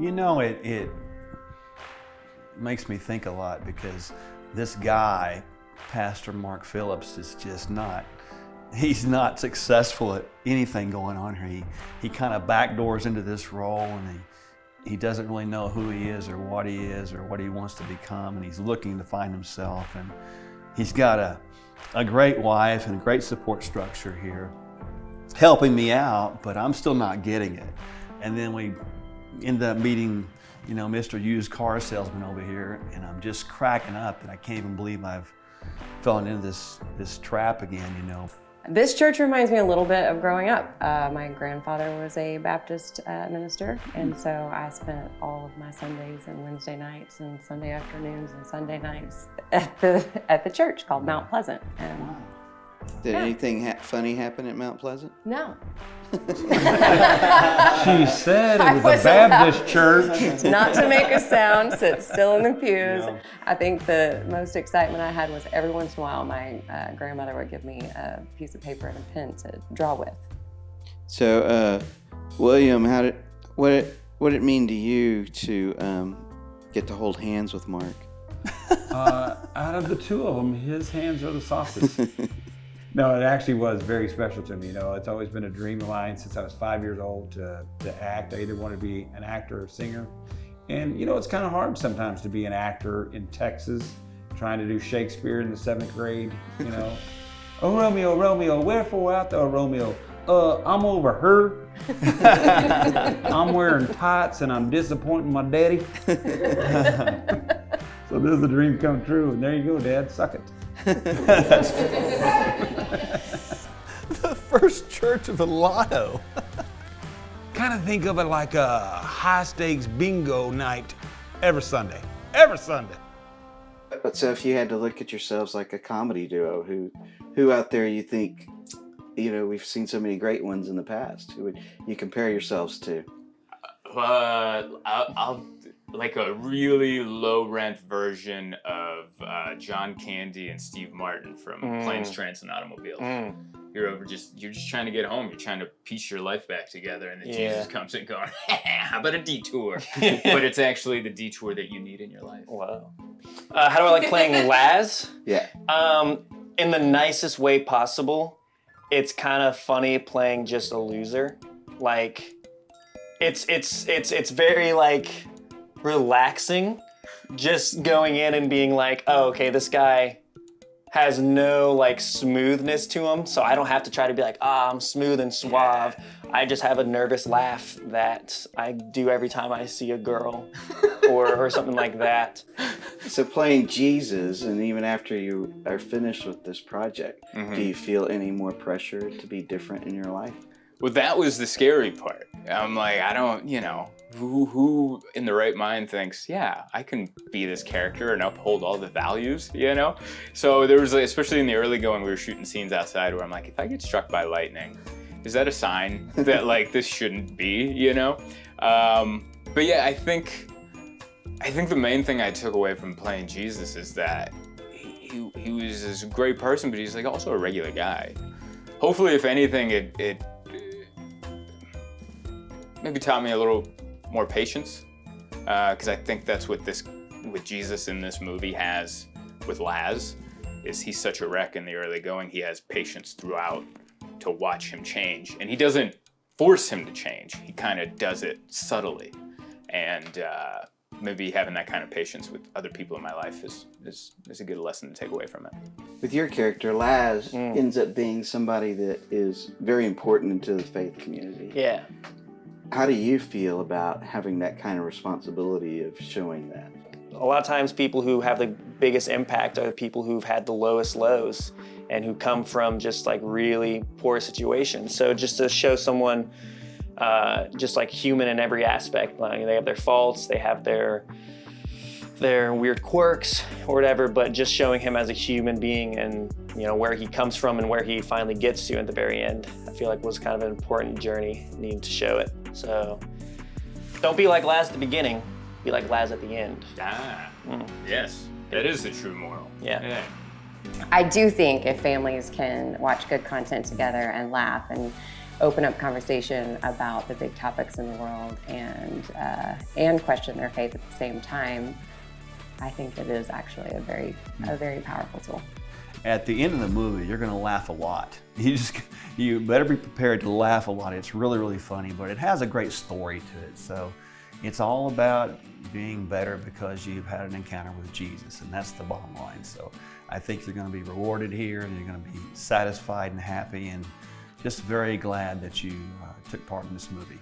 It makes me think a lot because this guy, Pastor Mark Phillips, is just he's not successful at anything going on here. He kind of backdoors into this role, and he doesn't really know who he is or what he wants to become, and he's looking to find himself. And he's got a great wife and a great support structure here helping me out, but I'm still not getting it. And then we end up meeting, Mr. Used Car Salesman over here, and I'm just cracking up that I can't even believe I've fallen into this trap again. This church reminds me a little bit of growing up. My grandfather was a Baptist minister, and so I spent all of my Sundays and Wednesday nights and Sunday afternoons and Sunday nights at the church called Mount Pleasant. And did anything funny happen at Mount Pleasant? No. She said it was a Baptist church. Not to make a sound, sit still in the pews. No. I think the most excitement I had was every once in a while my grandmother would give me a piece of paper and a pen to draw with. So, William, what did it mean to you to get to hold hands with Mark? Out of the two of them, his hands are the softest. No, it actually was very special to me. It's always been a dream of mine since I was 5 years old to act. I either wanted to be an actor or singer. And it's kind of hard sometimes to be an actor in Texas, trying to do Shakespeare in the 7th grade, Oh, Romeo, Romeo, wherefore art thou, Romeo? I'm over her. I'm wearing tights and I'm disappointing my daddy. So this is a dream come true. And there you go, Dad, suck it. The first church of the lotto. Kind of think of it like a high stakes bingo night every Sunday. Every Sunday. But so if you had to look at yourselves like a comedy duo, who out there you think, we've seen so many great ones in the past, who would you compare yourselves to? I'll like a really low rent version of John Candy and Steve Martin from Planes, Trains, and Automobiles. You're just trying to get home. You're trying to piece your life back together, and then Jesus comes in going, how about a detour? But it's actually the detour that you need in your life. Wow. How do I like playing Laz? Yeah. In the nicest way possible. It's kind of funny playing just a loser. Like, it's very like relaxing, just going in and being like, oh, okay, this guy has no like smoothness to him, so I don't have to try to be like, I'm smooth and suave. I just have a nervous laugh that I do every time I see a girl or something like that. So playing Jesus, and even after you are finished with this project, do you feel any more pressure to be different in your life? Well, that was the scary part. I'm like, I don't, who in the right mind thinks, yeah, I can be this character and uphold all the values, So there was, especially in the early going, we were shooting scenes outside where I'm like, if I get struck by lightning, is that a sign that like this shouldn't be, But yeah, I think the main thing I took away from playing Jesus is that he was this great person, but he's like also a regular guy. Hopefully, if anything, it maybe taught me a little more patience, because I think that's what Jesus in this movie has with Laz, is he's such a wreck in the early going. He has patience throughout to watch him change, and he doesn't force him to change. He kind of does it subtly, and maybe having that kind of patience with other people in my life is a good lesson to take away from it. With your character, Laz ends up being somebody that is very important to the faith community. Yeah. How do you feel about having that kind of responsibility of showing that? A lot of times people who have the biggest impact are the people who've had the lowest lows and who come from just like really poor situations. So just to show someone just like human in every aspect, like they have their faults, they have their weird quirks or whatever, but just showing him as a human being and where he comes from and where he finally gets to at the very end, I feel like was kind of an important journey, needing to show it. So don't be like Laz at the beginning, be like Laz at the end. Yes, that is the true moral. I do think if families can watch good content together and laugh and open up conversation about the big topics in the world and question their faith at the same time, I think it is actually a very powerful tool. At the end of the movie, you're going to laugh a lot. You better be prepared to laugh a lot. It's really, really funny, but it has a great story to it. So it's all about being better because you've had an encounter with Jesus, and that's the bottom line. So I think you're going to be rewarded here, and you're going to be satisfied and happy, and just very glad that you took part in this movie.